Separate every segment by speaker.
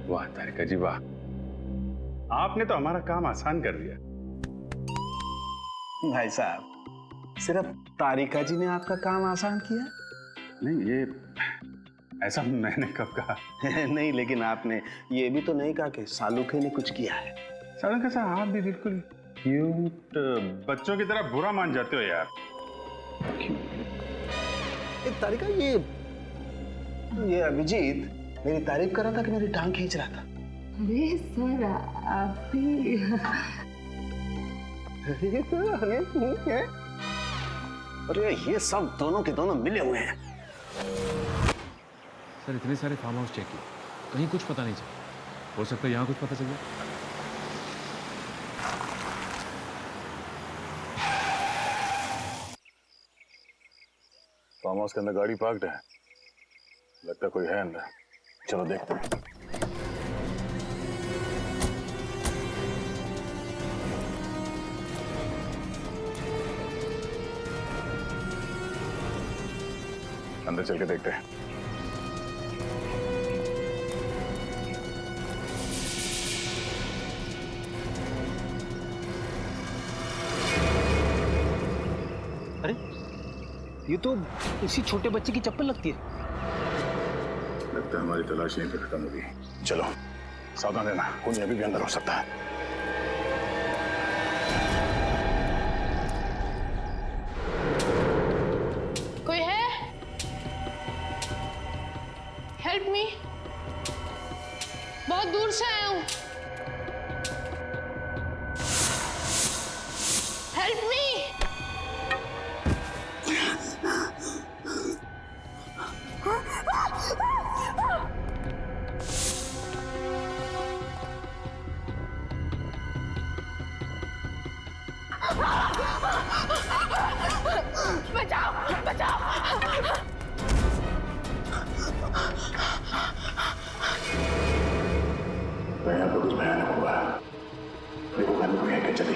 Speaker 1: वाह तारिका जी वाह, आपने तो हमारा काम आसान कर दिया।
Speaker 2: भाई साहब, सिर्फ तारिका जी ने आपका काम आसान किया?
Speaker 1: नहीं, ये ऐसा मैंने कब कहा?
Speaker 2: नहीं, लेकिन आपने ये भी तो नहीं कहा कि सालुखे ने कुछ किया है।
Speaker 1: सालू कैसा, आप भी बिल्कुल क्यूट बच्चों की तरह बुरा मान जाते हो यार।
Speaker 2: तारिका, ये अभिजीत मेरी तारीफ कर रहा था कि मेरी टांग खींच रहा था?
Speaker 3: अरे सर, आप भी
Speaker 2: अरे ये सब दोनों के दोनों मिले हुए हैं।
Speaker 4: सर इतने सारे फार्म हाउस चेक किए, कहीं कुछ पता नहीं चला। हो सकता है यहाँ कुछ पता चल जाए।
Speaker 5: फार्म हाउस के अंदर गाड़ी पार्क्ड है, लगता कोई है अंदर। चलो देखते हैं। अंदर चल के देखते हैं।
Speaker 6: अरे ये तो इसी छोटे बच्चे की चप्पल लगती है।
Speaker 5: लगता है हमारी तलाश यहीं पे खत्म होगी। चलो सावधान रहना, कोई अभी भी अंदर हो सकता है।
Speaker 7: कोई है? हेल्प मी, बहुत दूर से आया हूं। Help me. बचाओ बचाओ।
Speaker 5: यहाँ पे कुछ भयानक हुआ है। देखो घर में कोई है क्या? चली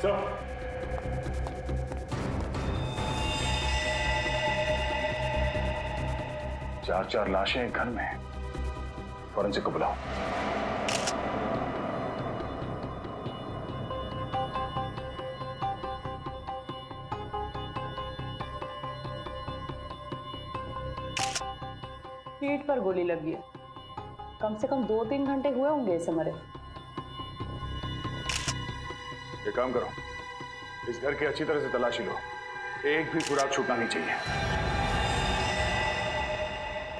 Speaker 5: सब 4 लाशें घर में। फॉरेंसिक को बुलाओ।
Speaker 3: पीठ पर गोली लगी है। कम से कम 2-3 घंटे हुए होंगे इसे मरे।
Speaker 5: ये काम करो, इस घर की अच्छी तरह से तलाशी लो, एक भी सुराग छूटना नहीं चाहिए।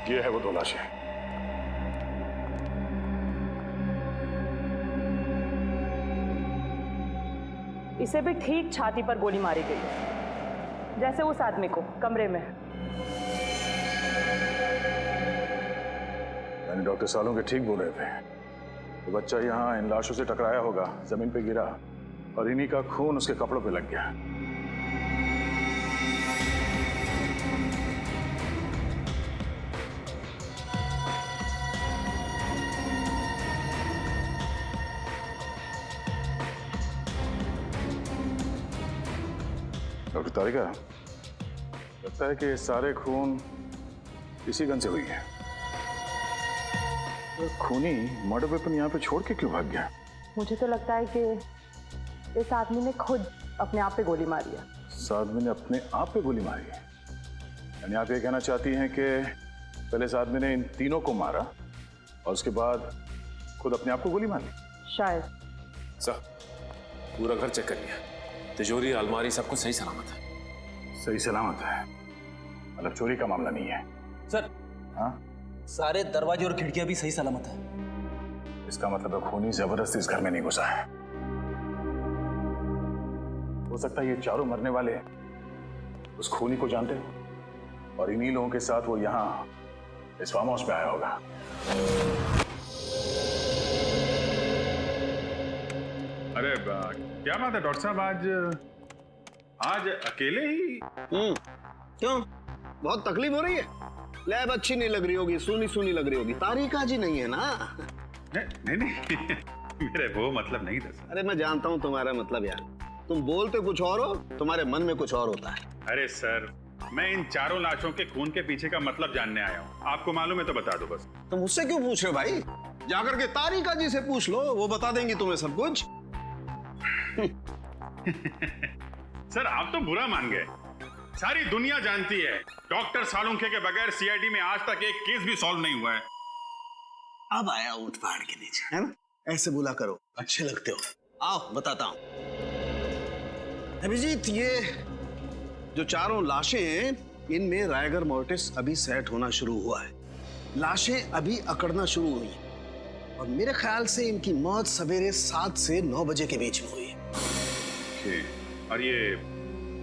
Speaker 5: ये है वो 2 लाशें।
Speaker 3: इसे भी ठीक छाती पर गोली मारी गई है, जैसे उस आदमी को कमरे में।
Speaker 5: यानी डॉक्टर सालों ठीक बोल रहे थे। तो बच्चा यहाँ इन लाशों से टकराया होगा, जमीन पे गिरा और इन्हीं का खून उसके कपड़ों पे लग गया। डॉक्टर तारिका, लगता है कि ये सारे खून इसी गन से हुई है। तो खूनी मर्डर वेपन यहाँ पे छोड़ के क्यों भाग गया?
Speaker 3: मुझे तो लगता है कि इस आदमी ने खुद अपने आप पे गोली मारी है।
Speaker 5: इस आदमी ने अपने आप पे गोली मारी है? यानी आप ये कहना चाहती हैं कि पहले इस आदमी ने इन तीनों को मारा और उसके बाद खुद अपने आप को गोली मारी?
Speaker 3: शायद।
Speaker 4: सर पूरा घर चेक कर लिया, तिजोरी अलमारी सब कुछ सही सलामत है।
Speaker 5: सही सलामत है, मतलब चोरी का मामला नहीं है?
Speaker 6: सर
Speaker 5: हाँ,
Speaker 6: सारे दरवाजे और खिड़कियां भी सही सलामत है।
Speaker 5: इसका मतलब है खूनी जबरदस्ती इस घर में नहीं घुसा है। हो सकता है ये चारों मरने वाले उस खूनी को जानते हो और इन्हीं लोगों के साथ वो यहाँ इस फार्म हाउस पे आया होगा।
Speaker 1: अरे क्या बात है डॉक्टर साहब, आज अकेले ही?
Speaker 2: क्यों, बहुत तकलीफ हो रही है? लैब अच्छी नहीं लग रही होगी, सुनी सुनी लग रही होगी। तारिका जी नहीं है ना?
Speaker 1: नहीं नहीं, मेरे वो मतलब नहीं था सर।
Speaker 2: अरे मैं जानता हूँ तुम्हारा मतलब यार, तुम बोलते कुछ और हो, तुम्हारे मन में कुछ और होता है।
Speaker 1: अरे सर, मैं इन चारों लाशों के खून के पीछे का मतलब जानने आया हूँ। आपको मालूम है तो बता दो बस।
Speaker 2: तुम मुझसे क्यों पूछ रहे हो भाई? जाकर के तारिका जी से पूछ लो, वो बता देंगी तुम्हें सब कुछ।
Speaker 1: सर आप तो बुरा मान गए। सारी दुनिया जानती है डॉक्टर सालुंखे के बगैर सीआईडी में आज तक एक केस भी सॉल्व नहीं हुआ है।
Speaker 2: अब आया ऊंट पहाड़ के नीचे, है ना? ऐसे बुला करो, अच्छे लगते हो। आओ बताता हूं। अभिजीत, ये जो चारों लाशें हैं, इनमें रायगर मोर्टिस अभी सेट होना शुरू हुआ है। लाशें अभी अकड़ना शुरू हुई और मेरे ख्याल से इनकी मौत सवेरे 7 से 9 बजे के बीच में हुई है।
Speaker 1: और ये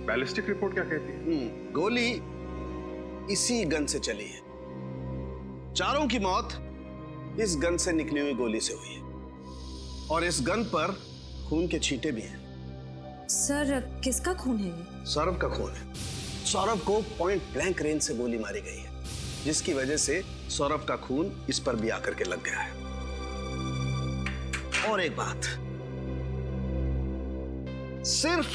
Speaker 1: बैलिस्टिक रिपोर्ट क्या कहती है?
Speaker 2: गोली इसी गन से चली है। चारों की मौत इस गन से निकली हुई गोली से हुई है और इस गन पर खून के छींटे भी हैं।
Speaker 8: सर किसका खून है ये?
Speaker 2: सौरभ का खून है। सौरभ को पॉइंट ब्लैंक रेंज से गोली मारी गई है, जिसकी वजह से सौरभ का खून इस पर भी आकर के लग गया है। और एक बात, सिर्फ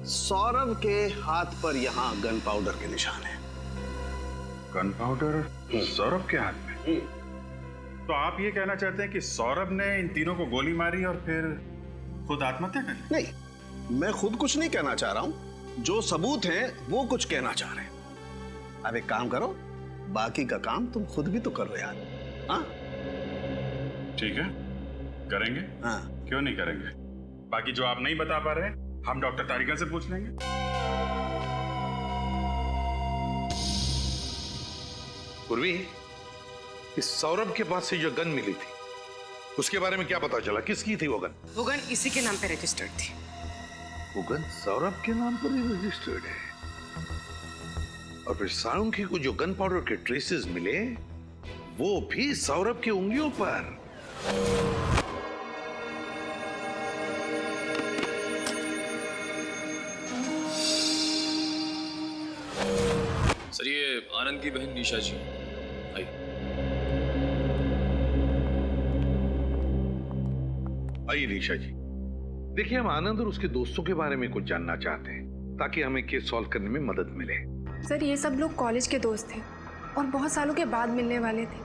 Speaker 2: सौरभ के हाथ पर यहां गन पाउडर के निशान है।
Speaker 1: गन पाउडर सौरभ के हाथ में? तो आप ये कहना चाहते हैं कि सौरभ ने इन तीनों को गोली मारी और फिर खुद आत्महत्या कर ली?
Speaker 2: नहीं, मैं खुद कुछ नहीं कहना चाह रहा हूं, जो सबूत हैं वो कुछ कहना चाह रहे हैं। अब एक काम करो, बाकी का काम तुम खुद भी तो करो यार। हाँ
Speaker 1: ठीक है, करेंगे।
Speaker 2: हाँ,
Speaker 1: क्यों नहीं करेंगे? बाकी जो आप नहीं बता पा रहे हम डॉक्टर तारिका से पूछ लेंगे।
Speaker 9: पूर्वी, इस सौरभ के पास से जो गन मिली थी उसके बारे में क्या पता चला? किसकी थी वो गन?
Speaker 10: वो गन इसी के नाम पे रजिस्टर्ड थी।
Speaker 9: वो गन सौरभ के नाम पर ही रजिस्टर्ड है। और फिर सालुंखे को जो गन पाउडर के ट्रेसेस मिले वो भी सौरभ की उंगलियों पर।
Speaker 4: सर ये आनंद की बहन निशा जी आई।
Speaker 9: आइए निशा जी, देखिए हम आनंद और उसके दोस्तों के बारे में कुछ जानना चाहते हैं ताकि हमें केस सॉल्व करने में मदद मिले।
Speaker 11: सर ये सब लोग कॉलेज के दोस्त थे और बहुत सालों के बाद मिलने वाले थे,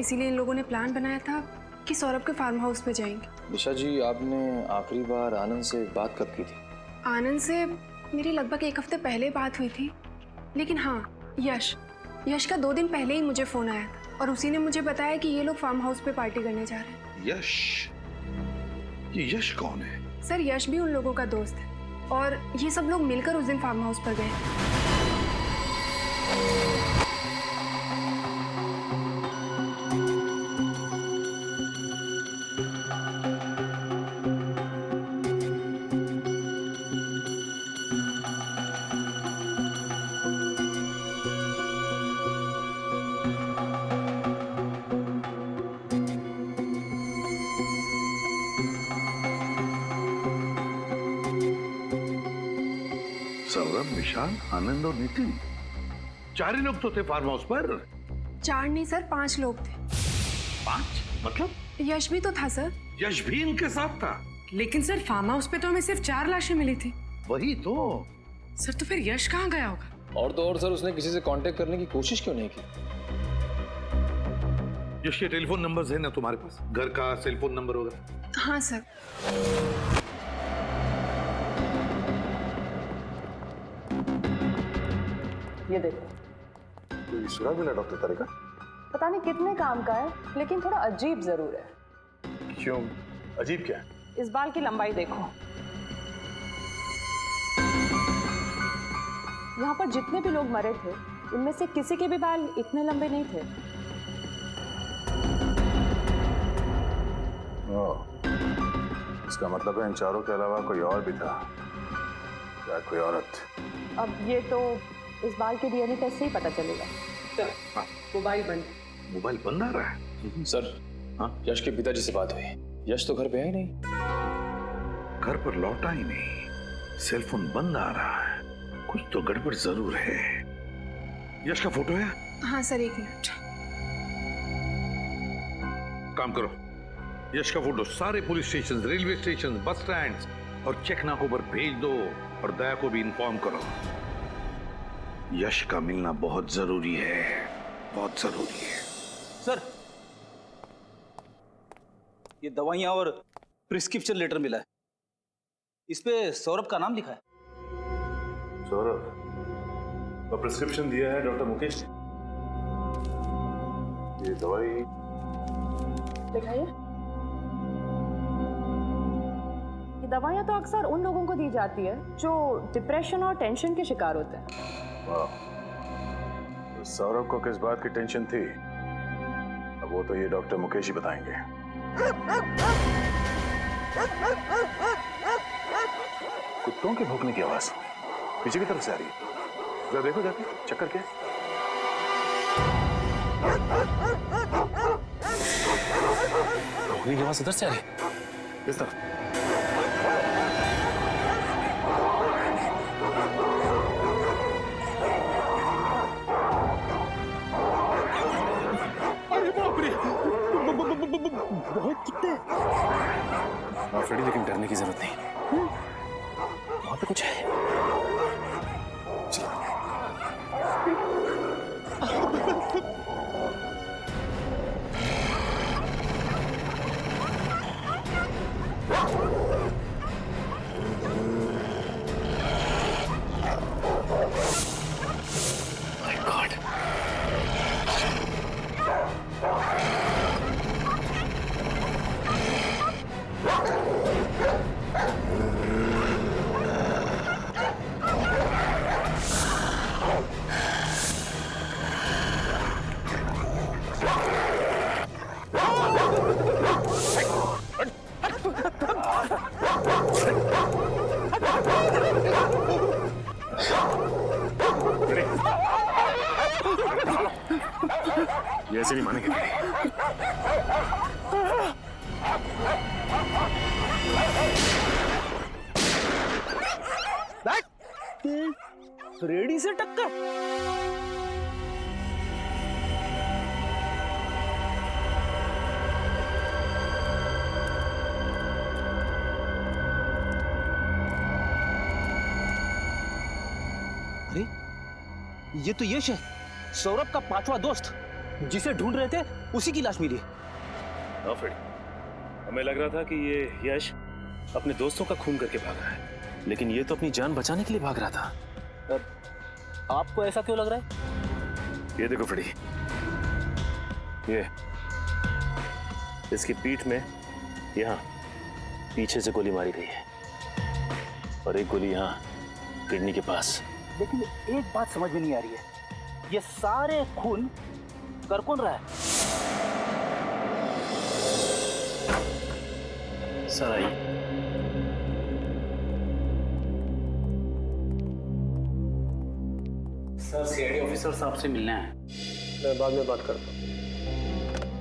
Speaker 11: इसीलिए इन लोगों ने प्लान बनाया था कि सौरभ के फार्म हाउस पे जाएंगे।
Speaker 4: निशा जी, आपने आखिरी बार आनंद से बात कब की थी?
Speaker 11: आनंद से मेरी लगभग 1 हफ्ते पहले बात हुई थी, लेकिन हाँ, यश का 2 दिन पहले ही मुझे फोन आया था और उसी ने मुझे बताया कि ये लोग फार्म हाउस पे पार्टी करने जा रहे हैं।
Speaker 9: यश? ये यश कौन है?
Speaker 11: सर यश भी उन लोगों का दोस्त है और ये सब लोग मिलकर उस दिन फार्म हाउस पर गए।
Speaker 9: सौरभ, विशाल, आनंद और नितिन, 4 ही लोग तो थे फार्म हाउस पर।
Speaker 11: 4 नहीं सर, 5 लोग थे।
Speaker 9: 5? मतलब?
Speaker 11: यश भी तो था सर।
Speaker 9: यश भी इनके साथ था?
Speaker 10: लेकिन सर फार्म हाउस पे तो हमें सिर्फ 4 लाशें मिली थी।
Speaker 9: वही तो।
Speaker 10: सर तो फिर यश कहाँ गया होगा?
Speaker 4: और तो और सर, उसने किसी से कांटेक्ट करने की कोशिश क्यों नहीं की?
Speaker 9: यश के टेलीफोन नंबर्स है ना तुम्हारे पास? घर का सेलफोन नंबर वगैरह?
Speaker 11: हाँ सर।
Speaker 3: ये देखो,
Speaker 5: कोई सुराग मिला डॉक्टर तारिका?
Speaker 3: पता नहीं कितने काम का है, लेकिन थोड़ा अजीब जरूर है।
Speaker 5: क्यों? अजीब क्या है?
Speaker 3: इस बाल की लंबाई देखो। यहाँ पर जितने भी लोग मरे थे, इनमें से किसी के भी बाल इतने लंबे नहीं थे।
Speaker 5: ओह, इसका मतलब है इन चारों के अलावा कोई और भी था, या कोई औरत।
Speaker 3: अब ये तो इस बाल के डीएनए टेस्ट से ही पता चलेगा।
Speaker 10: सर मोबाइल बंद।
Speaker 9: मोबाइल बंद आ रहा है?
Speaker 4: सर,
Speaker 9: हाँ?
Speaker 4: यश के पिताजी से बात हुई। यश तो घर पे है ही नहीं।
Speaker 9: घर पर लौटा ही नहीं, सेलफोन बंद आ रहा है, कुछ तो गड़बड़ जरूर है। यश का फोटो है?
Speaker 11: हाँ सर, 1 मिनट।
Speaker 9: काम करो, यश का फोटो सारे police station, railway station, bus stand और चेक नाकों पर भेज दो और दया को भी इन्फॉर्म करो। यश का मिलना बहुत जरूरी है, बहुत जरूरी है।
Speaker 6: सर, ये दवाइयां और प्रिस्क्रिप्शन लेटर मिला है, इस पे सौरभ का नाम लिखा है।
Speaker 5: सौरभ, और प्रिस्क्रिप्शन दिया है डॉक्टर मुकेश ने। ये दवाई
Speaker 3: दिखाइए। ये दवाइयां तो अक्सर उन लोगों को दी जाती है जो डिप्रेशन और टेंशन के शिकार होते हैं।
Speaker 5: वाह, तो सौरभ को किस बात की टेंशन थी, अब वो तो ये डॉक्टर मुकेश ही बताएंगे। कुत्तों के भौंकने की आवाज पीछे की तरफ से आ रही है, जरा देखो जाके, चेक करके।
Speaker 4: भौंकने की आवाज इधर से आ रही है,
Speaker 5: किस तरफ?
Speaker 6: बहुत कितने?
Speaker 4: हाँ फ्रेडी, लेकिन डरने की जरूरत नहीं, वहां पे कुछ है। चलो। My God.
Speaker 5: ये ऐसे नहीं मानेंगे।
Speaker 6: फ्रेडी से टक्कर? अरे, ये तो यश है, सौरभ का 5वां दोस्त, जिसे ढूंढ रहे थे, उसी की लाश मिली।
Speaker 4: हाँ फ्रेडी, हमें लग रहा था कि ये यश अपने दोस्तों का खून करके भाग रहा है, लेकिन ये तो अपनी जान बचाने के लिए भाग रहा था।
Speaker 6: आपको ऐसा क्यों लग रहा है?
Speaker 4: ये देखो फ्रेडी, ये इसकी पीठ में यहाँ पीछे से गोली मारी गई है और एक गोली यहाँ किडनी के पास।
Speaker 6: लेकिन एक बात समझ में नहीं आ रही है, ये सारे खून कर कौन रहा है?
Speaker 4: Sir I.
Speaker 6: Sir, CID officer साहब से मिलना है।
Speaker 12: मैं बाद में बात करता हूँ,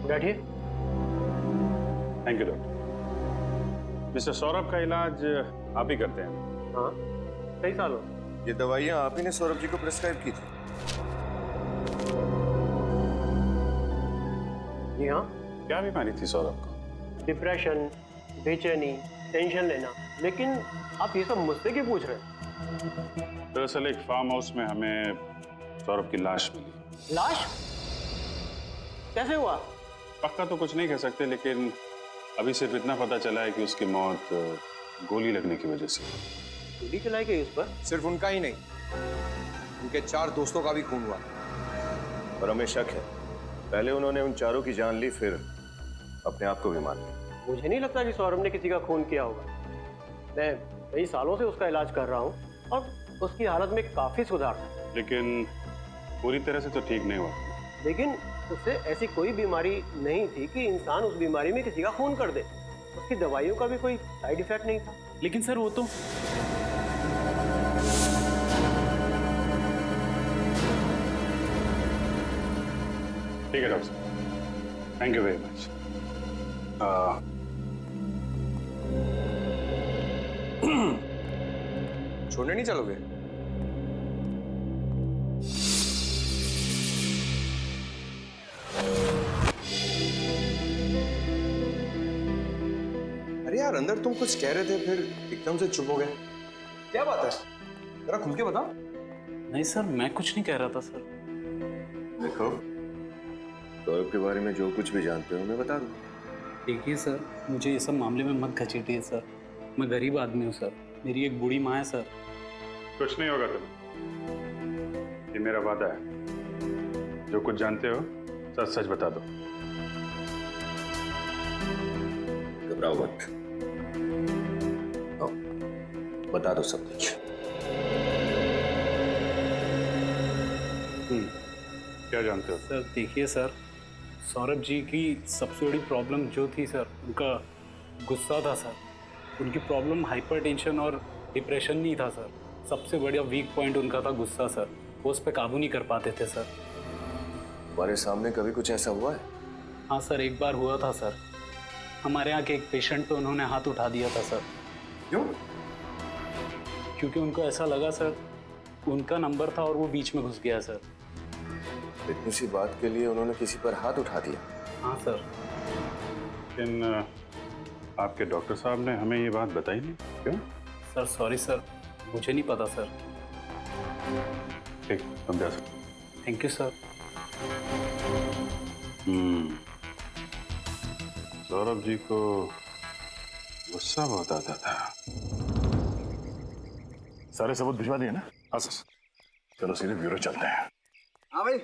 Speaker 12: बैठिए।
Speaker 1: Thank you doctor. Mister Saurabh का इलाज आप ही करते हैं?
Speaker 12: हाँ, कई सालों।
Speaker 13: ये दवाइयाँ आप ही ने सौरभ जी को प्रिस्क्राइब की थी?
Speaker 12: जी हाँ।
Speaker 1: क्या बीमारी थी सौरभ को?
Speaker 12: डिप्रेशन, बेचैनी, टेंशन लेना। लेकिन आप ये सब मुझसे क्यों पूछ रहे हैं?
Speaker 1: दरअसल एक फार्म हाउस में हमें सौरभ की लाश मिली।
Speaker 12: लाश? कैसे हुआ?
Speaker 1: पक्का तो कुछ नहीं कह सकते, लेकिन अभी सिर्फ इतना पता चला है कि उसकी मौत गोली लगने की वजह से।
Speaker 12: गोली चलाई गई उस पर?
Speaker 13: सिर्फ उनका ही नहीं, उनके 4 दोस्तों का भी खून हुआ और हमें शक है पहले उन्होंने उन चारों की जान ली, फिर अपने आप को भी मार लिया।
Speaker 12: मुझे नहीं लगता कि सौरभ ने किसी का खून किया होगा। मैं कई सालों से उसका इलाज कर रहा हूँ और उसकी हालत में काफी सुधार था।
Speaker 1: लेकिन पूरी तरह से तो ठीक नहीं हुआ।
Speaker 12: लेकिन उससे ऐसी कोई बीमारी नहीं थी कि इंसान उस बीमारी में किसी का खून कर दे। उसकी दवाइयों का भी कोई साइड इफेक्ट नहीं था।
Speaker 4: लेकिन सर वो तो
Speaker 1: ठीक है डॉक्टर साहब, थैंक यू वेरी मच।
Speaker 13: छोड़ने नहीं चलोगे? यार तुम कुछ कह रहे थे फिर एकदम से चुप हो गए, क्या बात है? जरा खुल के बताओ।
Speaker 4: नहीं सर, मैं कुछ नहीं कह रहा था सर।
Speaker 13: देखो, सौरभ के बारे में जो कुछ भी जानते हो मैं बता दूं।
Speaker 6: देखिए सर, मुझे ये सब मामले में मत घसीटिए सर। मैं गरीब आदमी हूँ सर, मेरी एक बूढ़ी माँ है सर।
Speaker 1: कुछ नहीं होगा तुम्हें, ये मेरा वादा है। जो कुछ जानते हो सच सच बता दो।
Speaker 13: घबराओ मत, आओ, बता दो सब कुछ।
Speaker 1: क्या जानते हो?
Speaker 6: सर देखिए सर, सौरभ जी की सबसे बड़ी प्रॉब्लम जो थी सर, उनका गुस्सा था सर। उनकी प्रॉब्लम हाइपरटेंशन और डिप्रेशन नहीं था सर, सबसे बड़ा वीक पॉइंट उनका था गुस्सा सर। वो उस पर काबू नहीं कर पाते थे सर।
Speaker 13: तुम्हारे सामने कभी कुछ ऐसा हुआ है?
Speaker 6: हाँ सर, एक बार हुआ था सर। हमारे यहाँ के एक पेशेंट पे उन्होंने हाथ उठा दिया था सर।
Speaker 13: क्यों?
Speaker 6: क्योंकि उनको ऐसा लगा सर उनका नंबर था और वो बीच में घुस गया सर।
Speaker 13: इतनी सी बात के लिए उन्होंने किसी पर हाथ उठा दिया?
Speaker 6: हाँ सर।
Speaker 1: लेकिन आपके डॉक्टर साहब ने हमें ये बात बताई नहीं, क्यों?
Speaker 6: सर सॉरी सर, मुझे नहीं पता सर।
Speaker 1: ठीक, तुम जा सकते।
Speaker 6: Thank you sir.
Speaker 1: Saurabh ji को गुस्सा बहुत आता था।
Speaker 5: सारे सबूत भिजवा दिए ना? हाँ सर। चलो सीधे ब्यूरो चलते हैं।
Speaker 2: हाँ भाई,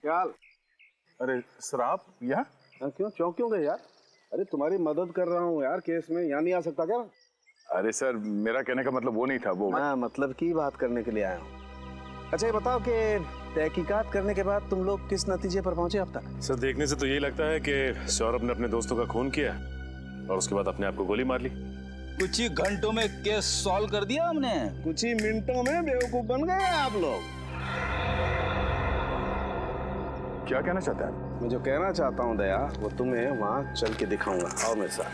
Speaker 2: क्या हाल?
Speaker 5: अरे सर आप यहाँ?
Speaker 2: क्यों चौंक क्यों गए यार? अरे तुम्हारी मदद कर रहा हूँ यार केस में, यहाँ नहीं आ सकता क्या?
Speaker 5: अरे सर मेरा कहने का मतलब वो नहीं था, वो
Speaker 2: मैं मतलब की बात करने के लिए आया हूँ। अच्छा ये बताओ कि तहकीकात करने के बाद तुम लोग किस नतीजे पर पहुंचे अब तक?
Speaker 4: सर देखने से तो यही लगता है कि सौरभ ने अपने दोस्तों का खून किया और उसके बाद अपने आप को गोली मार ली।
Speaker 6: कुछ ही घंटों में केस सॉल्व कर दिया हमने।
Speaker 2: कुछ ही मिनटों में बेवकूफ बन गए आप लोग।
Speaker 5: क्या कहना चाहते हैं?
Speaker 2: मैं जो कहना चाहता हूँ दया, वो तुम्हें वहां चल के दिखाऊंगा। आओ मेरे साथ।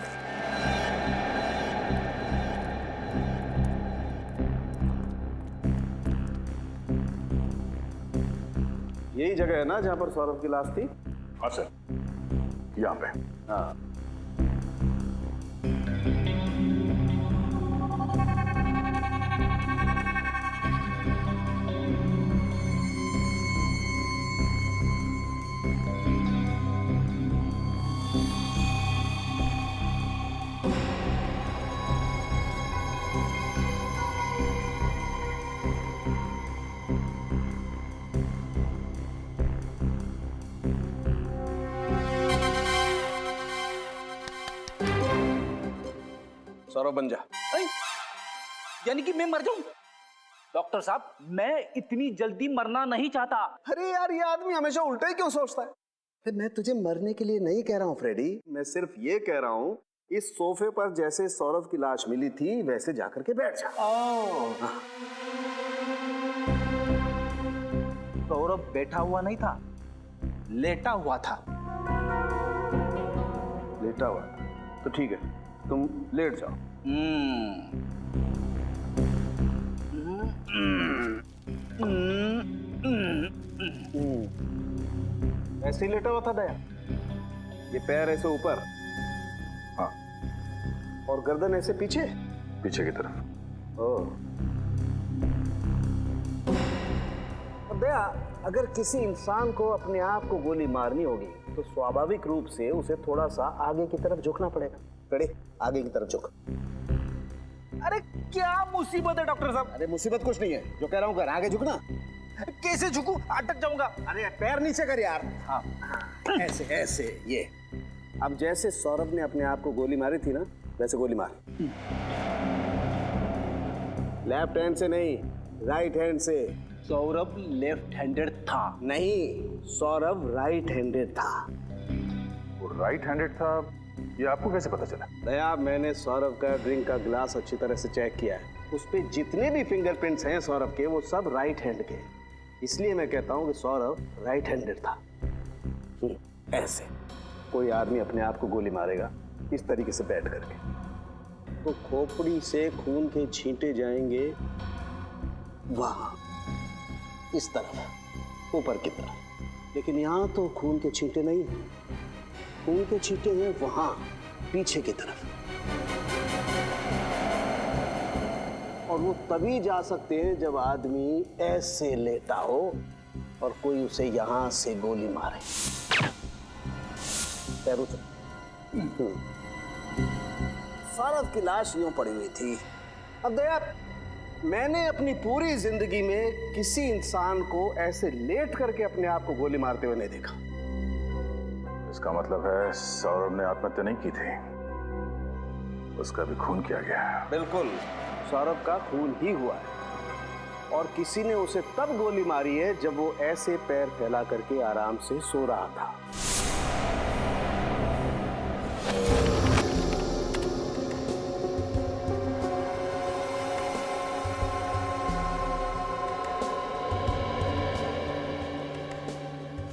Speaker 2: यही जगह है ना जहाँ पर सौरभ की लाश थी?
Speaker 5: हाँ सर, यहाँ पे।
Speaker 2: हाँ। सौरभ बन जा।
Speaker 6: यानी कि मैं मर जाऊं? डॉक्टर साहब, मैं इतनी जल्दी मरना नहीं चाहता।
Speaker 2: अरे यार, ये आदमी हमेशा उल्टा ही क्यों सोचता है? फिर मैं तुझे मरने के लिए नहीं कह रहा हूँ फ्रेडी, मैं सिर्फ ये कह रहा हूँ इस सोफे पर जैसे सौरभ की लाश मिली थी वैसे जाकर के बैठ जा।
Speaker 6: हाँ। सौरभ बैठा हुआ नहीं था, लेटा हुआ था।
Speaker 2: लेटा हुआ था तो ठीक है, तुम लेट जाओ। ऐसे ही लेटा हुआ था दया? ये पैर ऐसे ऊपर?
Speaker 5: हाँ।
Speaker 2: और गर्दन ऐसे पीछे?
Speaker 5: पीछे की तरफ।
Speaker 2: ओह। दया, अगर किसी इंसान को अपने आप को गोली मारनी होगी तो स्वाभाविक रूप से उसे थोड़ा सा आगे की तरफ झुकना पड़ेगा। खड़े, आगे की तरफ झुक।
Speaker 6: अरे क्या मुसीबत है डॉक्टर साहब?
Speaker 2: अरे मुसीबत कुछ नहीं है, जो कह रहा हूँ कर, आगे झुकना।
Speaker 6: कैसे झुकूं? अटक जाऊंगा।
Speaker 2: अरे पैर नीचे कर यार। हाँ, ऐसे ऐसे, ये। अब जैसे सौरभ ने अपने आप को गोली मारी थी ना, वैसे गोली मार। लेफ्ट हैंड से नहीं, राइट हैंड से।
Speaker 6: सौरभ लेफ्ट हैंडेड था।
Speaker 2: नहीं, सौरभ राइट हैंडेड था।
Speaker 5: वो राइट हैंडेड था, ये आपको कैसे पता चला?
Speaker 2: दया, मैंने सौरभ का ड्रिंक का ग्लास अच्छी तरह से चेक किया है। उस पे जितने भी फिंगरप्रिंट्स हैं सौरभ के, वो सब राइट हैंड के। इसलिए मैं कहता हूँ कि सौरभ राइट हैंडेड था। ऐसे कोई आदमी अपने आप को गोली मारेगा इस तरीके से बैठ करके, तो खोपड़ी से खून के छींटे जाएंगे वहां, इस तरफ, ऊपर की तरफ। लेकिन यहाँ तो खून के छींटे नहीं हैं, खून के छींटे हैं वहां, पीछे की तरफ। वो तभी जा सकते हैं जब आदमी ऐसे लेटा हो और कोई उसे यहां से गोली मारे। पैरों से। सौरभ की लाश यूं पड़ी हुई थी। अब दया, मैंने अपनी पूरी जिंदगी में किसी इंसान को ऐसे लेट करके अपने आप को गोली मारते हुए नहीं देखा।
Speaker 5: इसका मतलब है सौरभ ने आत्महत्या नहीं की थी, उसका भी खून किया गया है।
Speaker 2: बिल्कुल, सौरभ का खून ही हुआ है और किसी ने उसे तब गोली मारी है जब वो ऐसे पैर फैला करके आराम से सो रहा था।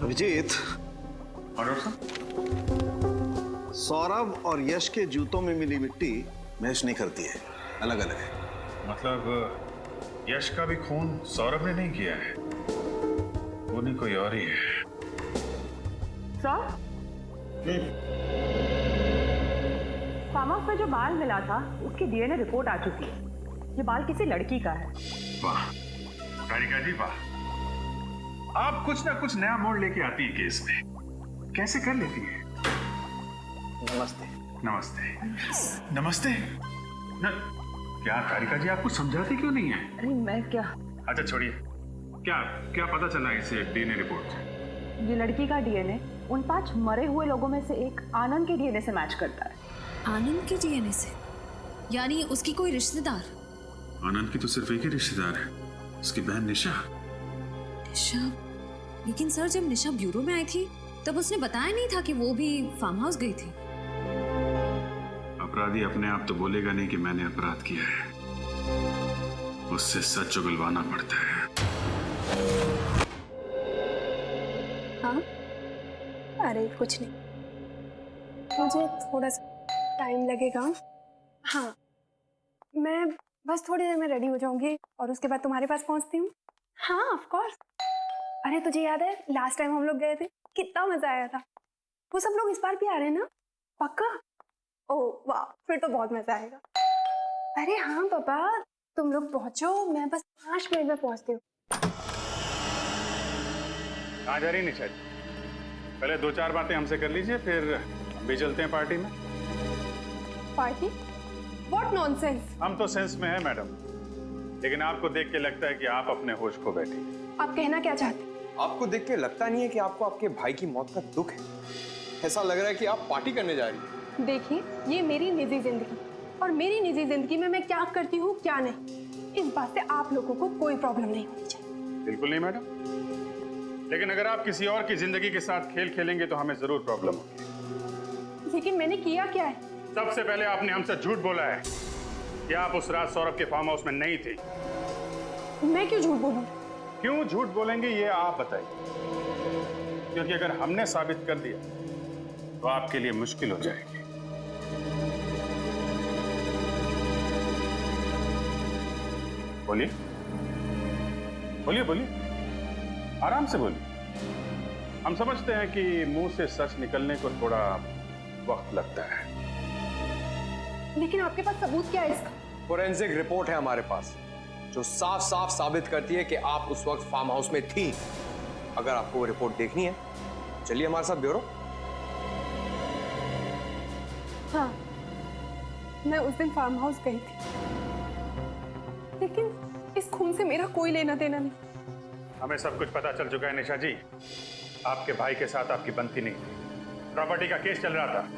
Speaker 2: अभिजीत, सौरभ और यश के जूतों में मिली मिट्टी मैच नहीं करती है, अलग अलग है।
Speaker 1: मतलब यश का भी खून सौरभ ने नहीं किया है, वो नहीं कोई और ही है।
Speaker 3: फार्म हाउस में जो बाल मिला था उसकी डीएनए रिपोर्ट आ चुकी है। ये बाल किसी लड़की का है।
Speaker 1: वाह कारिका जी वाह, आप कुछ ना कुछ नया मोड़ लेके आती है केस में, कैसे कर लेती है।
Speaker 2: नमस्ते।
Speaker 1: नमस्ते। नमस्ते क्या कारिका जी, आपको समझाती क्यों नहीं है?
Speaker 3: अरे मैं क्या।
Speaker 1: अच्छा छोड़िए, क्या क्या पता चला इसे डीएनए रिपोर्ट से?
Speaker 3: ये लड़की का डीएनए उन 5 मरे हुए लोगों में से एक आनंद के डीएनए से मैच करता है।
Speaker 8: आनंद के डीएनए से? यानी उसकी कोई रिश्तेदार?
Speaker 1: आनंद की तो सिर्फ एक ही रिश्तेदार है, उसकी बहन निशा।
Speaker 8: निशा? लेकिन सर जब निशा ब्यूरो में आई थी तब उसने बताया नहीं था कि वो भी फार्म हाउस गई थी।
Speaker 1: अपराधी अपने आप तो बोलेगा नहीं कि मैंने अपराध किया है, उससे सच उगलवाना पड़ता है।
Speaker 11: हाँ? अरे कुछ नहीं, मुझे थोड़ा सा टाइम लगेगा। हाँ, मैं बस थोड़ी देर में रेडी हो जाऊंगी और उसके बाद तुम्हारे पास पहुंचती हूँ। हाँ ऑफ कोर्स। अरे तुझे याद है लास्ट टाइम हम लोग गए थे, कितना मजा आया था। वो सब लोग इस बार भी आ रहे हैं ना? पक्का? ओह वाह, फिर तो बहुत मजा आएगा। अरे हाँ पापा, तुम लोग पहुंचो, मैं बस 5 मिनट में पहुंचती हूँ।
Speaker 1: कहाँ जा रही निशा जी? पहले 2-4 बातें हमसे कर लीजिए, फिर हम भी चलते हैं पार्टी में।
Speaker 11: पार्टी? What nonsense.
Speaker 1: हम तो सेंस में है मैडम, लेकिन आपको देख के लगता है कि आप अपने होश खो बैठी।
Speaker 11: आप कहना क्या चाहते हैं?
Speaker 13: आपको देख के लगता नहीं है कि आपको आपके भाई की मौत का दुख है? ऐसा लग रहा है कि आप पार्टी करने जा रही हैं।
Speaker 11: देखिए, ये मेरी निजी जिंदगी और मेरी निजी जिंदगी में मैं क्या करती हूँ क्या नहीं, इस बात से आप लोगों को कोई प्रॉब्लम नहीं होनी चाहिए।
Speaker 1: बिल्कुल नहीं मैडम, लेकिन अगर आप किसी और की जिंदगी के साथ खेल खेलेंगे तो हमें जरूर प्रॉब्लम होगी।
Speaker 11: लेकिन मैंने किया क्या है?
Speaker 1: सबसे पहले आपने हमसे झूठ बोला है कि आप उस रात सौरभ के फार्म हाउस में नहीं थे।
Speaker 11: मैं क्यों झूठ बोलूं?
Speaker 1: क्यों झूठ बोलेंगे ये आप बताइए, क्योंकि अगर हमने साबित कर दिया तो आपके लिए मुश्किल हो जाएगी। बोलिए बोलिए बोलिए, आराम से बोलिए। हम समझते हैं कि मुंह से सच निकलने को थोड़ा वक्त लगता है,
Speaker 11: लेकिन आपके पास सबूत क्या है इसका?
Speaker 13: फोरेंसिक रिपोर्ट है हमारे पास जो साफ साफ साबित करती है कि आप उस वक्त फार्म हाउस में थी। अगर आपको वो रिपोर्ट देखनी है, चलिए हमारे साथ ब्यूरो।
Speaker 11: हाँ, मैं उस दिन फार्म हाउस गई थी, लेकिन इस खून से मेरा कोई लेना देना नहीं।
Speaker 1: हमें सब कुछ पता चल चुका है निशा जी। आपके भाई के साथ आपकी बनती नहीं थी, प्रॉपर्टी का केस चल रहा था,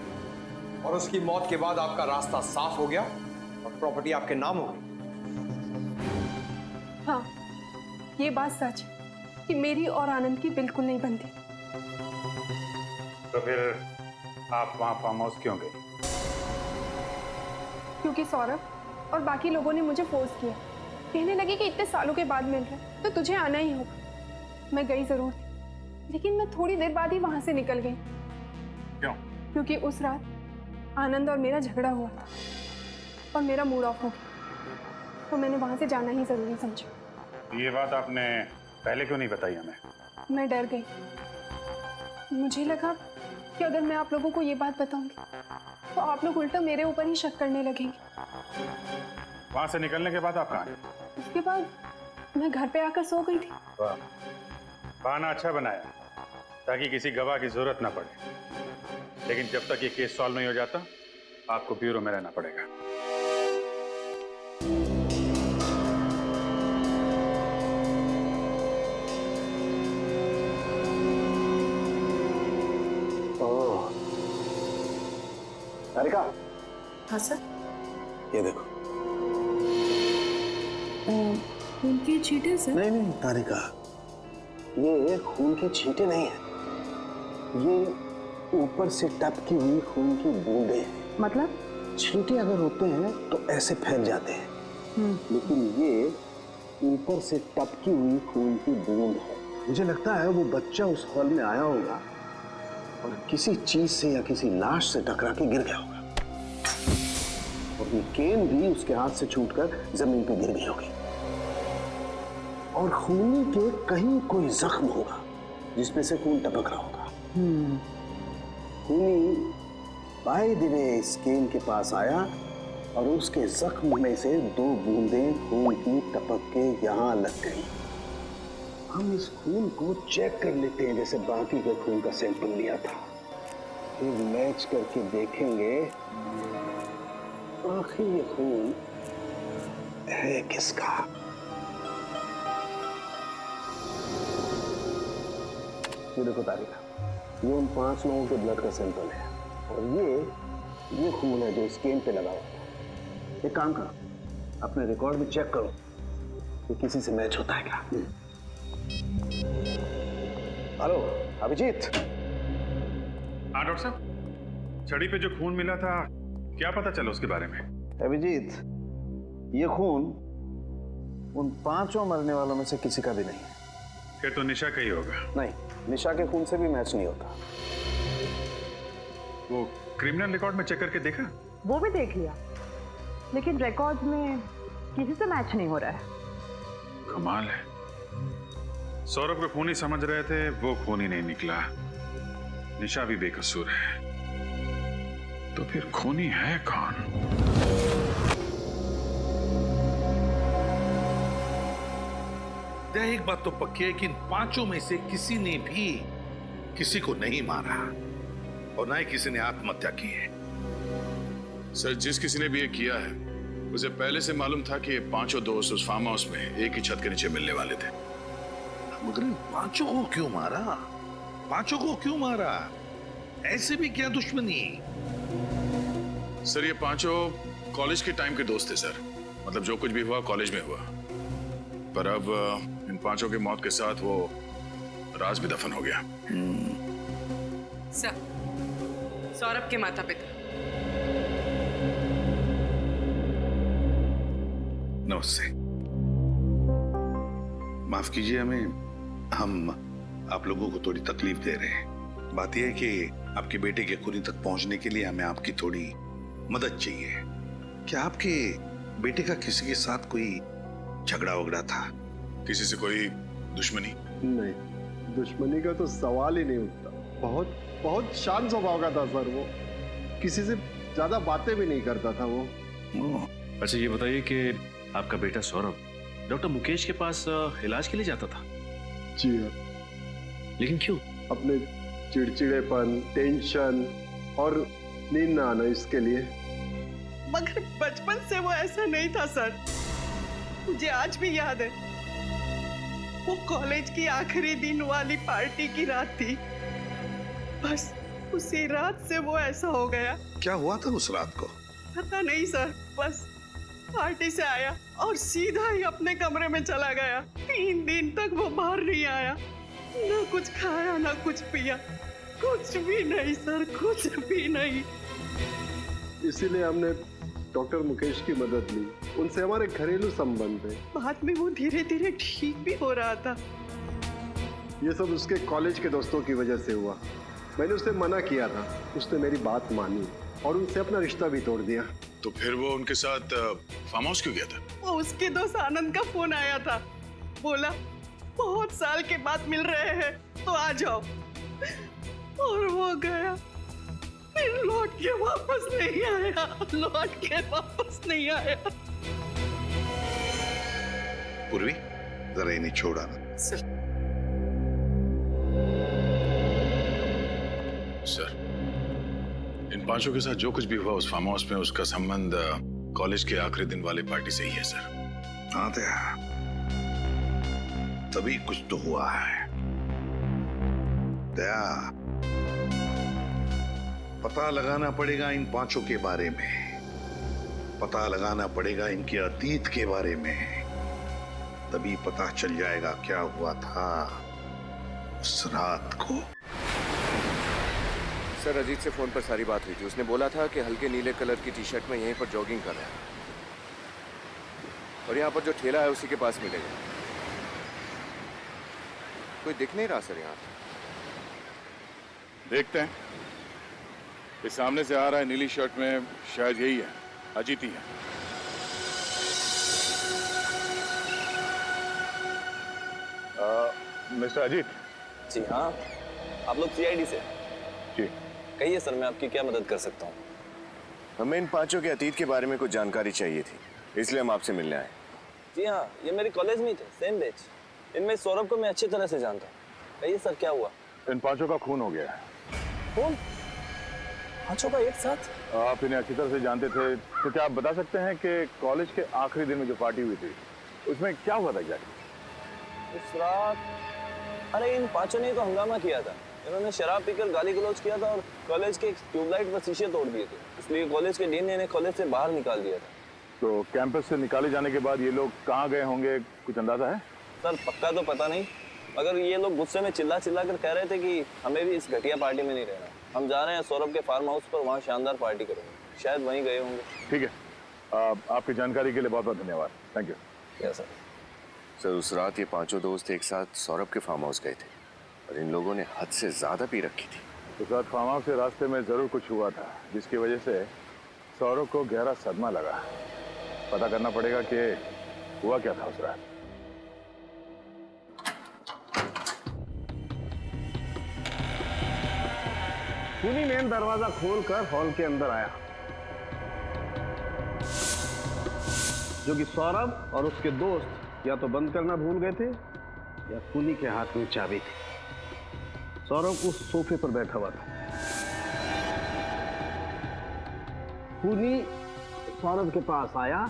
Speaker 13: और उसकी मौत के बाद आपका रास्ता साफ हो गया और प्रॉपर्टी आपके नाम हो गई।
Speaker 11: हाँ, ये बात सच है कि मेरी और आनंद की बिल्कुल नहीं बनती।
Speaker 1: तो फिर आप वहां फार्म हाउस क्यों गए?
Speaker 11: क्योंकि सौरभ और बाकी लोगों ने मुझे फोर्स किया, कहने लगे कि इतने सालों के बाद मिल रहे तो तुझे आना ही होगा। मैं गई जरूर थी, लेकिन मैं थोड़ी देर बाद ही वहां से निकल गई।
Speaker 1: क्यों?
Speaker 11: क्योंकि उस रात आनंद और मेरा झगड़ा हुआ था और मेरा मूड ऑफ हो गया, तो मैंने वहां से जाना ही जरूरी समझा।
Speaker 1: ये बात आपने पहले क्यों नहीं बताई हमें?
Speaker 11: मैं डर गई। मुझे लगा कि अगर मैं आप लोगों को ये बात बताऊंगी तो आप लोग उल्टा मेरे ऊपर ही शक करने लगेंगे।
Speaker 1: वहां से निकलने के बाद आप कहाँ गए?
Speaker 11: उसके बाद मैं घर पे आकर सो गई थी।
Speaker 1: वाह, बहाना अच्छा बनाया ताकि किसी गवाह की जरूरत ना पड़े। लेकिन जब तक ये केस सॉल्व नहीं हो जाता आपको ब्यूरो में रहना पड़ेगा।
Speaker 2: तारिका।
Speaker 8: हाँ सर।
Speaker 2: ये देखो।
Speaker 8: खून की छींटे सर?
Speaker 2: नहीं नहीं तारिका, ये खून की छींटे नहीं है, ये ऊपर से टपकी हुई खून की बूंदें हैं।
Speaker 3: मतलब?
Speaker 2: छींटे अगर होते हैं तो ऐसे फैल जाते हैं, लेकिन ये ऊपर से टपकी हुई खून की बूंद है। मुझे लगता है वो बच्चा उस हॉल में आया होगा और किसी चीज से या किसी लाश से टकरा के गिर गया होगा, और ये केन भी उसके हाथ से छूटकर जमीन पे गिर गई होगी, और खूनी के कहीं कोई जख्म होगा जिसमें से खून टपक रहा होगा। खूनी बाय द वे इस केन के पास आया और उसके जख्म में से 2 बूंदें खून की टपक के यहाँ लग गई। हम इस खून को चेक कर लेते हैं जैसे बाकी के खून का सैंपल लिया था, फिर मैच करके देखेंगे आखिर ये खून है किसका। ये देखो तारिका, ये उन 5 लोगों के ब्लड का सैंपल है, और ये खून है जो इस केन पे लगा हुआ था। एक काम करो, अपने रिकॉर्ड में चेक करो कि किसी से मैच होता है क्या। हेलो अभिजीत।
Speaker 1: हाँ डॉक्टर साहब, छड़ी पे जो खून मिला था क्या पता चला उसके बारे में?
Speaker 2: अभिजीत, ये खून उन 5 मरने वालों में से किसी का भी नहीं है।
Speaker 1: फिर तो निशा का ही होगा।
Speaker 2: नहीं, निशा के खून से भी मैच नहीं होता।
Speaker 1: वो क्रिमिनल रिकॉर्ड में चेक करके देखा?
Speaker 3: वो भी देख लिया, लेकिन रिकॉर्ड में किसी से मैच नहीं हो रहा है।
Speaker 1: कमाल है, सौरभ को खूनी समझ रहे थे, वो खून ही नहीं निकला। निशा भी बेकसूर है, तो फिर खूनी है कौन?
Speaker 9: एक बात तो पक्की है कि इन 5 में से किसी ने भी किसी को नहीं मारा और ना ही किसी ने आत्महत्या की है।
Speaker 5: सर, जिस किसी ने भी ये किया है उसे पहले से मालूम था कि ये 5 दोस्त उस फार्म हाउस में एक ही छत के नीचे मिलने वाले थे।
Speaker 9: मगर इन 5 को क्यों मारा? 5 को क्यों मारा? ऐसे भी क्या दुश्मनी?
Speaker 5: सर, ये 5 कॉलेज के टाइम के दोस्त थे सर। मतलब जो कुछ भी हुआ कॉलेज में हुआ, पर अब इन 5 की मौत के साथ वो राज भी दफन हो गया।
Speaker 10: सर, सौरभ के माता पिता।
Speaker 9: नमस्ते। माफ कीजिए हमें, हम आप लोगों को थोड़ी तकलीफ दे रहे हैं। बात यह है कि आपके बेटे के खूनी तक पहुंचने के लिए हमें आपकी थोड़ी मदद चाहिए। क्या आपके बेटे का किसी के साथ कोई झगड़ा वगड़ा था?
Speaker 5: किसी से कोई दुश्मनी?
Speaker 14: नहीं, दुश्मनी का तो सवाल ही नहीं उठता। बहुत शांत स्वभाव का था सर वो, किसी से ज्यादा बातें भी नहीं करता था वो।
Speaker 4: अच्छा ये बताइए कि आपका बेटा सौरभ डॉक्टर मुकेश के पास इलाज के लिए जाता था?
Speaker 14: जी हाँ।
Speaker 4: लेकिन क्यों?
Speaker 14: अपने चिड़चिड़ेपन, टेंशन और नींद ना आना, इसके लिए।
Speaker 15: मगर बचपन से वो ऐसा नहीं था सर। मुझे आज भी याद है, वो कॉलेज की आखिरी दिन वाली पार्टी की रात थी। बस उसी रात से वो ऐसा हो गया।
Speaker 9: क्या हुआ था उस रात को?
Speaker 15: पता नहीं सर, बस पार्टी से आया और सीधा ही अपने कमरे में चला गया। 3 दिन तक वो बाहर नहीं आया, ना कुछ खाया ना कुछ पिया, कुछ भी नहीं सर, कुछ भी नहीं।
Speaker 14: इसीलिए हमने डॉक्टर मुकेश की मदद ली, उनसे हमारे घरेलू संबंध है।
Speaker 15: बाद में वो धीरे धीरे ठीक भी हो रहा था।
Speaker 14: ये सब उसके कॉलेज के दोस्तों की वजह से हुआ। मैंने उसे मना किया था, उसने मेरी बात मानी और उनसे अपना रिश्ता भी तोड़ दिया।
Speaker 5: तो फिर वो उनके साथ फार्म हाउस क्यों गया था?
Speaker 15: वो उसके दोस्त आनंद का फोन आया था, बोला बहुत साल के बाद मिल रहे हैं तो आ जाओ, और वो गया। फिर लौट के वापस नहीं आया, लौट के वापस नहीं आया।
Speaker 9: पूर्वी, जरा इन्हें छोड़ा ना।
Speaker 5: सर, इन पांचों के साथ जो कुछ भी हुआ उस फार्म हाउस में, उसका संबंध कॉलेज के आखिरी दिन वाले पार्टी से ही है सर।
Speaker 9: हाँ दया, तभी कुछ तो हुआ है। दया, पता लगाना पड़ेगा इन पांचों के बारे में, पता लगाना पड़ेगा इनके अतीत के बारे में, तभी पता चल जाएगा क्या हुआ था उस रात को।
Speaker 13: सर, अजीत से फोन पर सारी बात हुई थी। उसने बोला था कि हल्के नीले कलर की टी शर्ट में यहीं पर जॉगिंग कर रहा है और यहाँ पर जो ठेला है उसी के पास मिलेगा। कोई दिख नहीं रहा सर यहाँ।
Speaker 5: देखते हैं। ये सामने से आ रहा है नीली शर्ट में, शायद यही है, अजीत ही है।
Speaker 16: मिस्टर अजीत।
Speaker 17: जी हाँ, आप लोग सीआईडी से?
Speaker 16: जी।
Speaker 17: कहिए सर, मैं आपकी क्या मदद कर सकता हूँ?
Speaker 13: हमें इन पांचों के अतीत के बारे में कुछ जानकारी चाहिए थी, इसलिए हम आपसे मिलने आए।
Speaker 17: जी हाँ, ये मेरे कॉलेज में ही थे, सेम बैच। इनमें सौरभ को मैं अच्छी तरह से जानता हूँ। कहिए सर, क्या हुआ?
Speaker 16: इन पांचों का खून हो गया है।
Speaker 17: खून? पांचों का एक साथ?
Speaker 16: आप इन्हें अच्छी तरह से जानते थे, तो क्या आप बता सकते हैं कि कॉलेज के आखिरी दिन में जो पार्टी हुई थी उसमें क्या हुआ था एग्जैक्टली?
Speaker 17: उस रात, अरे इन पांचों ने तो हंगामा किया था। इन्होंने शराब पीकर गाली गलौज किया था और कॉलेज के ट्यूबलाइट व शीशे तोड़ दिए थे। इसलिए कॉलेज के डीन ने इन्हें कॉलेज से बाहर निकाल दिया था।
Speaker 16: तो कैंपस से निकाले जाने के बाद ये लोग कहाँ गए होंगे, कुछ अंदाजा है?
Speaker 17: सर पक्का तो पता नहीं, मगर ये लोग गुस्से में चिल्ला चिल्ला कर कह रहे थे कि हमें भी इस घटिया पार्टी में नहीं रहना, हम जा रहे हैं सौरभ के फार्म हाउस पर, वहाँ शानदार पार्टी करेंगे। शायद वहीं गए होंगे।
Speaker 16: ठीक है, आपकी जानकारी के लिए बहुत बहुत धन्यवाद। Thank you.
Speaker 17: Yes sir.
Speaker 13: Sir, उस रात ये पांचों दोस्त एक साथ सौरभ के फार्म हाउस गए थे और इन लोगों ने हद से ज्यादा पी रखी थी।
Speaker 16: उस रात फार्म हाउस से रास्ते में जरूर कुछ हुआ था जिसकी वजह से सौरभ को गहरा सदमा लगा। पता करना पड़ेगा कि हुआ क्या था उस रात।
Speaker 2: खूनी मेन दरवाजा खोलकर हॉल के अंदर आया, जो कि सौरभ और उसके दोस्त या तो बंद करना भूल गए थे या खूनी के हाथ में चाबी थी। सौरभ उस सोफे पर बैठा हुआ था। खूनी सौरभ के पास आया,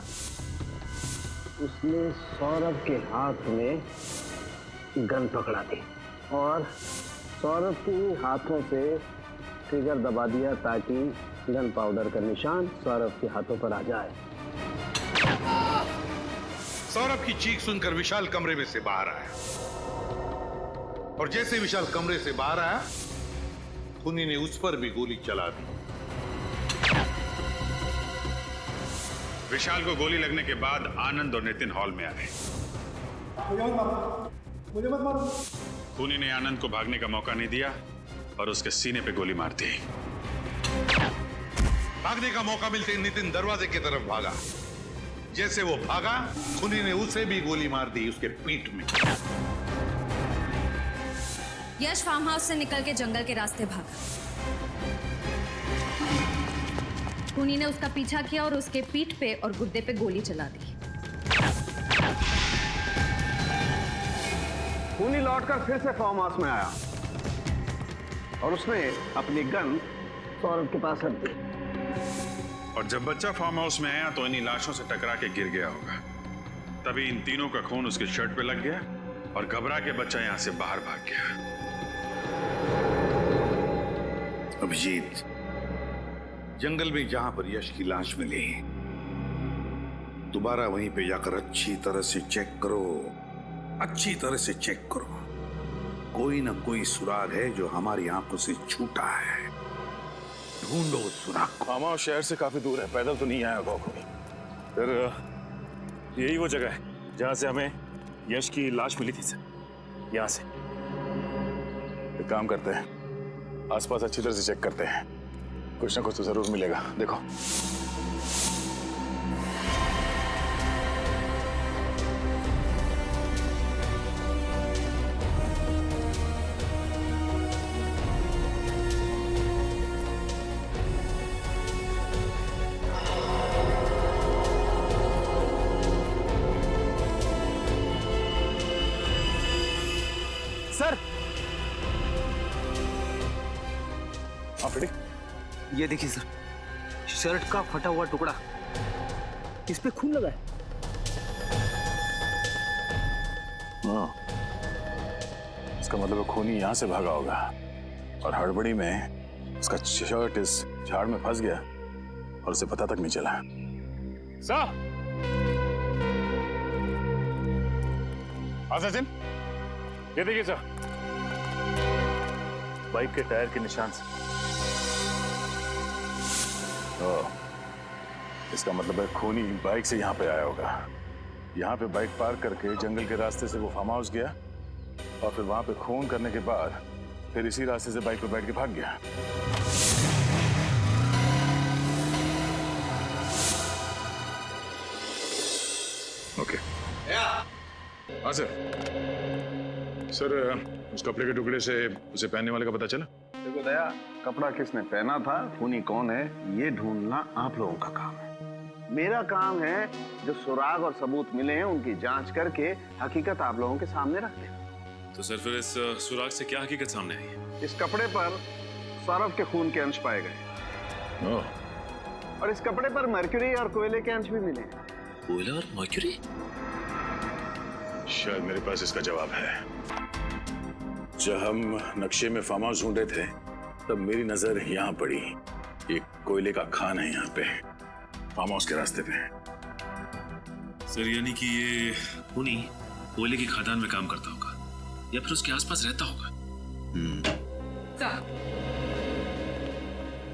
Speaker 2: उसने सौरभ के हाथ में गन पकड़ा दी और सौरभ के हाथों से ट्रिगर दबा दिया ताकि गन पाउडर का निशान सौरभ के हाथों पर आ जाए।
Speaker 9: सौरभ की चीख सुनकर विशाल कमरे में से बाहर आया और जैसे विशाल कमरे से बाहर आया, खूनी ने उस पर भी गोली चला दी।
Speaker 1: विशाल को गोली लगने के बाद आनंद और नितिन हॉल में आए।
Speaker 18: मुझे मत मारो।
Speaker 1: खूनी ने आनंद को भागने का मौका नहीं दिया और उसके सीने पे गोली मार दी।
Speaker 9: भागने का मौका मिलते नितिन दरवाजे की तरफ भागा। जैसे वो भागा, खूनी ने उसे भी गोली मार दी उसके पीठ में।
Speaker 8: यश फार्म हाउस से निकल के जंगल के रास्ते भागा। खूनी ने उसका पीछा किया और उसके पीठ पे और गुर्दे पे गोली चला दी।
Speaker 2: खूनी लौटकर फिर से फार्म हाउस में आया और उसने अपनी गन सौरभ के पास रख दी।
Speaker 1: और जब बच्चा फार्म हाउस में आया तो इन्हीं लाशों से टकरा के गिर गया होगा। तभी इन तीनों का खून उसके शर्ट पे लग गया और घबरा के बच्चा यहां से बाहर भाग गया।
Speaker 9: अभिजीत, जंगल में जहां पर यश की लाश मिली, दोबारा वहीं पे जाकर अच्छी तरह से चेक करो, अच्छी तरह से चेक करो। कोई ना कोई सुराग है जो हमारी आंखों से छूटा है। ढूंढो उस सुराग को।
Speaker 4: फार्म हाउस शहर से काफी दूर है, पैदल तो नहीं आया होगा कोई। फिर यही वो जगह है जहां से हमें यश की लाश मिली थी सर, यहाँ से। एक काम करते हैं, आसपास अच्छी तरह से चेक करते हैं, कुछ ना कुछ तो जरूर मिलेगा। देखो
Speaker 18: ये देखिए सर, शर्ट का फटा हुआ टुकड़ा, इस पे खून लगा है।
Speaker 4: हाँ, इसका मतलब खूनी यहाँ से भागा होगा और हड़बड़ी में उसका शर्ट इस झाड़ में फंस गया और उसे पता तक नहीं चला। सर, हाँ सचिन, ये देखिए सर, बाइक के टायर के निशान से। इसका मतलब है खूनी बाइक से यहाँ पे आया होगा। यहाँ पे बाइक पार्क करके जंगल के रास्ते से वो फार्म हाउस गया और फिर वहां पे खून करने के बाद फिर इसी रास्ते से बाइक पे बैठ के भाग गया।
Speaker 5: ओके। हाँ सर। सर, उस कपड़े के टुकड़े से उसे पहनने वाले का पता चला?
Speaker 2: देखो दया, कपड़ा किसने पहना था, खूनी कौन है, ये ढूंढना आप लोगों का काम है। मेरा काम है जो सुराग और सबूत मिले हैं उनकी जांच करके हकीकत आप लोगों के सामने रख देना।
Speaker 19: तो सर फिर इस सुराग से क्या हकीकत सामने आई है?
Speaker 2: इस कपड़े पर सौरभ के खून के अंश पाए गए और इस कपड़े पर मर्क्यूरी और कोयले के अंश भी मिले।
Speaker 19: कोयला और मर्क्यूरी?
Speaker 5: शायद मेरे पास इसका जवाब है। जब हम नक्शे में फार्म हाउस ढूंढे थे तब मेरी नजर यहाँ पड़ी। एक कोयले का खान है यहाँ पे, फार्म हाउस के रास्ते पे।
Speaker 19: सर यानी कि ये खूनी कोयले की खदान में काम करता होगा या फिर उसके आसपास रहता होगा।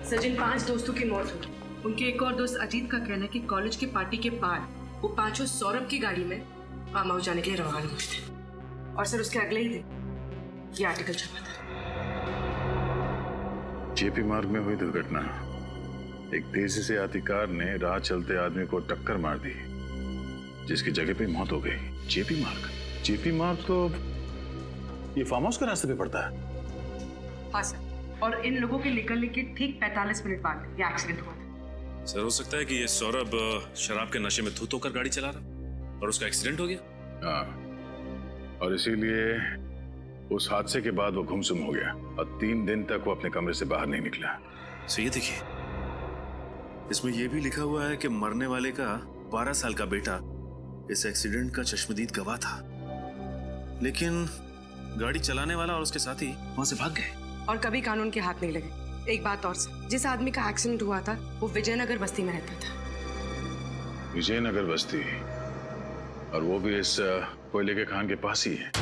Speaker 10: सचिन 5 दोस्तों की मौत हुई। उनके एक और दोस्त अजीत का कहना है कि कॉलेज की पार्टी के बाद वो पांचों सौरभ की गाड़ी में फार्म हाउस जाने के लिए रवाना हुए थे और सर उसके अगले ही दिन ये आर्टिकल छपा था।
Speaker 5: जेपी मार्ग में हुई दुर्घटना। एक तेजी से आती कार ने राह चलते आदमी को टक्कर मार दी जिसकी जगह पे मौत हो गई। जेपी मार्ग? जेपी मार्ग तो ये फार्म हाउस के रास्ते पे पड़ता है।
Speaker 10: हाँ सर, और इन लोगों के निकलने के ठीक 45 मिनट बाद ये एक्सीडेंट हुआ था।
Speaker 19: सर हो सकता है कि ये सौरभ शराब के नशे में धुत होकर गाड़ी चला रहा और उसका एक्सीडेंट हो गया।
Speaker 5: हाँ, और इसीलिए उस हादसे के बाद वो गुमसुम हो गया और 3 दिन तक वो अपने कमरे से बाहर नहीं निकला।
Speaker 19: सो ये देखिए, इसमें यह भी लिखा हुआ है कि मरने वाले का 12 साल का बेटा इस एक्सीडेंट का चश्मदीद गवाह था, लेकिन गाड़ी चलाने वाला और उसके साथी वहां से भाग गए
Speaker 10: और कभी कानून के हाथ नहीं लगे। एक बात और सर, जिस आदमी का एक्सीडेंट हुआ था वो विजयनगर बस्ती में रहता था।
Speaker 5: विजयनगर बस्ती? और वो भी इस कोयले के खान के पास ही है।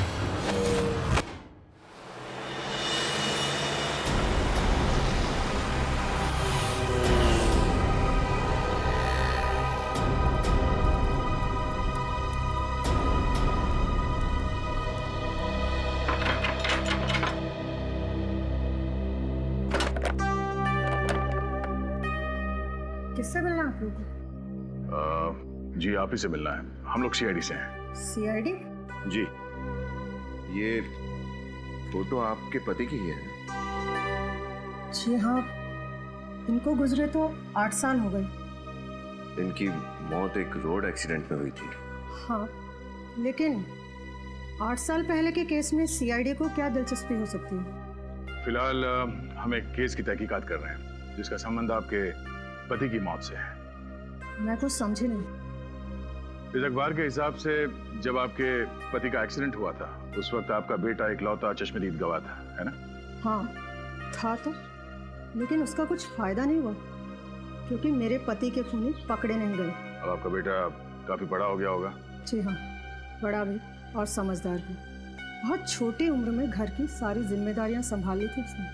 Speaker 20: किससे मिलना आप लोगों को?
Speaker 5: जी आप ही से मिलना है। हम लोग सीआईडी से हैं।
Speaker 20: सीआईडी?
Speaker 5: जी।
Speaker 13: ये फोटो आपके पति की है?
Speaker 20: जी हाँ, इनको गुजरे तो 8 साल हो गए।
Speaker 13: इनकी मौत एक रोड एक्सीडेंट में हुई थी।
Speaker 20: हाँ, लेकिन 8 साल पहले के केस में सीआईडी को क्या दिलचस्पी हो सकती है?
Speaker 5: फिलहाल हम एक केस की तहकीकात कर रहे हैं जिसका संबंध आपके पति की मौत से है।
Speaker 20: मैं कुछ समझी नहीं।
Speaker 5: इस अखबार के हिसाब से जब आपके पति का एक्सीडेंट हुआ था उस वक्त आपका बेटा इकलौता चश्मदीद गवाह था, है ना?
Speaker 20: हाँ था तो, लेकिन उसका कुछ फायदा नहीं हुआ क्योंकि मेरे पति के खूनी पकड़े नहीं गए।
Speaker 5: अब आपका बेटा काफी बड़ा हो गया होगा।
Speaker 20: जी हाँ, बड़ा भी और समझदार भी। बहुत छोटी उम्र में घर की सारी जिम्मेदारियां संभाल ली थी उसने।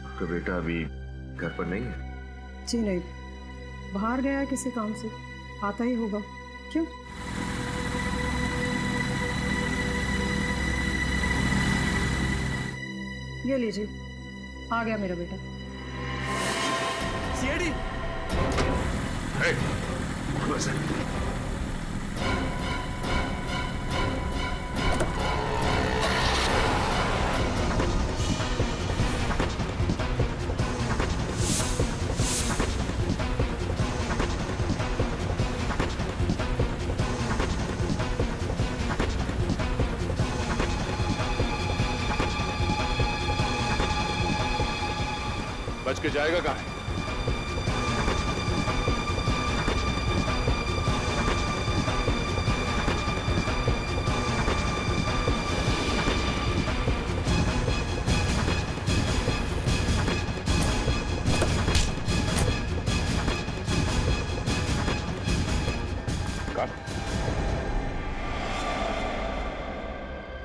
Speaker 13: आपका बेटा अभी घर पर नहीं है?
Speaker 20: जी नहीं, बाहर गया है किसी काम से, आता ही होगा। क्यों? ये लीजिए, आ गया मेरा बेटा।
Speaker 18: सीआईडी?
Speaker 16: बच के जाएगा कहाँ?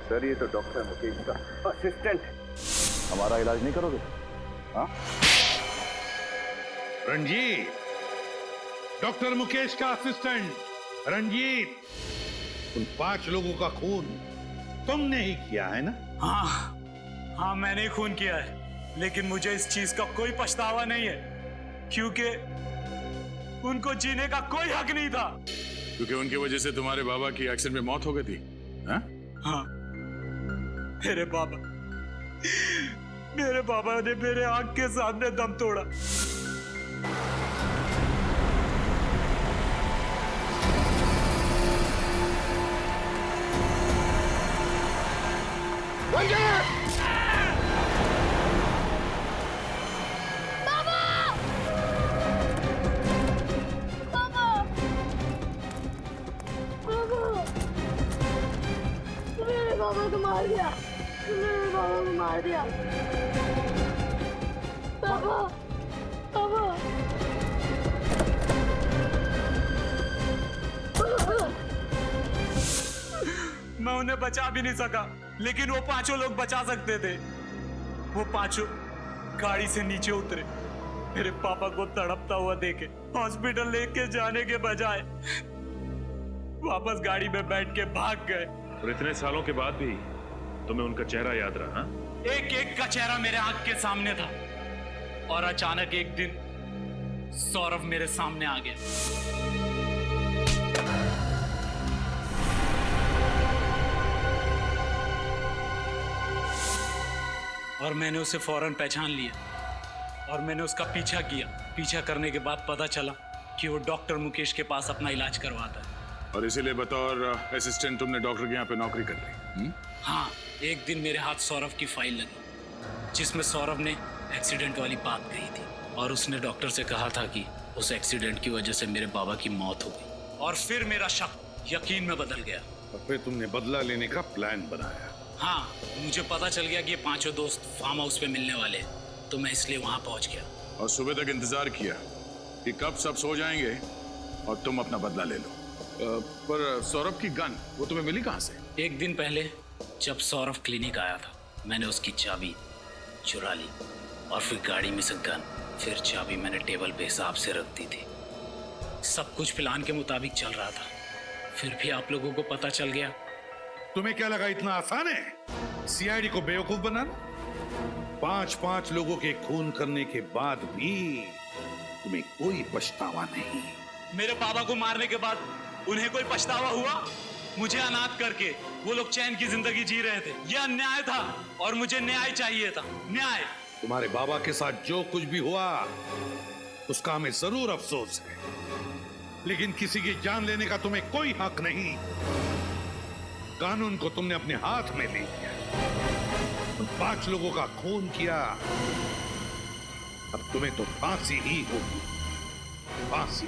Speaker 16: सर ये तो डॉक्टर मुकेश का
Speaker 12: असिस्टेंट है।
Speaker 16: हमारा इलाज नहीं करोगे? हाँ?
Speaker 9: रंजीत, डॉक्टर मुकेश का असिस्टेंट रंजीत, उन 5 लोगों का खून तुमने ही किया है ना?
Speaker 6: हाँ मैंने ही खून किया है, लेकिन मुझे इस चीज का कोई पछतावा नहीं है, क्योंकि उनको जीने का कोई हक नहीं था।
Speaker 5: क्योंकि उनकी वजह से तुम्हारे बाबा की एक्सीडेंट में मौत हो गई थी।
Speaker 6: हाँ, मेरे बाबा ने मेरे आंख के सामने दम तोड़ा।
Speaker 7: बाबा को मार दिया, मेरे बाबा को मार दिया। बाबा, बाबा।
Speaker 6: मैं उन्हें बचा भी नहीं सका, लेकिन वो 5 लोग बचा सकते थे। वो 5 गाड़ी से नीचे उतरे, मेरे पापा को तड़पता हुआ देखे हॉस्पिटल लेके जाने के बजाय वापस गाड़ी में बैठ के भाग गए।
Speaker 19: और इतने सालों के बाद भी तुम्हें उनका चेहरा याद रहा?
Speaker 6: एक एक का चेहरा मेरे आंख के सामने था, और अचानक एक दिन सौरभ मेरे सामने आ गया। और मैंने उसे फौरन पहचान लिया और मैंने उसका पीछा किया। पीछा करने के बाद पता चला कि वो डॉक्टर मुकेश के पास अपना इलाज करवाता है।
Speaker 5: और इसीलिए बतौर असिस्टेंट तुमने डॉक्टर के यहाँ पे नौकरी कर ली?
Speaker 6: हाँ, एक दिन मेरे हाथ सौरभ की फाइल लगी, जिसमें सौरभ ने एक्सीडेंट वाली बात कही थी, और उसने डॉक्टर से कहा था कि उस एक्सीडेंट की वजह से मेरे बाबा की मौत हो गई। और फिर मेरा शक यकीन में बदल गया।
Speaker 9: और फिर तुमने बदला लेने का प्लान बनाया?
Speaker 6: हाँ, मुझे पता चल गया कि ये 5 दोस्त फार्म हाउस पे मिलने वाले हैं, तो मैं इसलिए वहां पहुंच गया।
Speaker 5: और सुबह तक इंतजार किया कि कब सब सो जाएंगे और तुम अपना बदला ले लो। पर सौरभ की गन वो तुम्हें मिली कहाँ से?
Speaker 6: एक दिन पहले जब सौरभ क्लिनिक आया था, मैंने उसकी चाबी चुरा ली और फिर गाड़ी में से गन, फिर चाबी मैंने टेबल पे हिसाब से रख दी थी। सब कुछ प्लान के मुताबिक चल रहा था, फिर भी आप लोगों को पता चल गया।
Speaker 9: तुम्हें क्या लगा इतना आसान है सीआईडी को बेवकूफ बनाना? 5 लोगों के खून करने के बाद भी तुम्हें कोई पछतावा नहीं?
Speaker 6: मेरे बाबा को मारने के बाद उन्हें कोई पछतावा हुआ? मुझे अनाथ करके वो लोग चैन की जिंदगी जी रहे थे। यह अन्याय था और मुझे न्याय चाहिए था। न्याय।
Speaker 9: तुम्हारे बाबा के साथ जो कुछ भी हुआ उसका हमें जरूर अफसोस है, लेकिन किसी की जान लेने का तुम्हें कोई हक नहीं। कानून को तुमने अपने हाथ में ले लिया, उन 5 लोगों का खून किया, अब तुम्हें तो फांसी ही होगी, फांसी।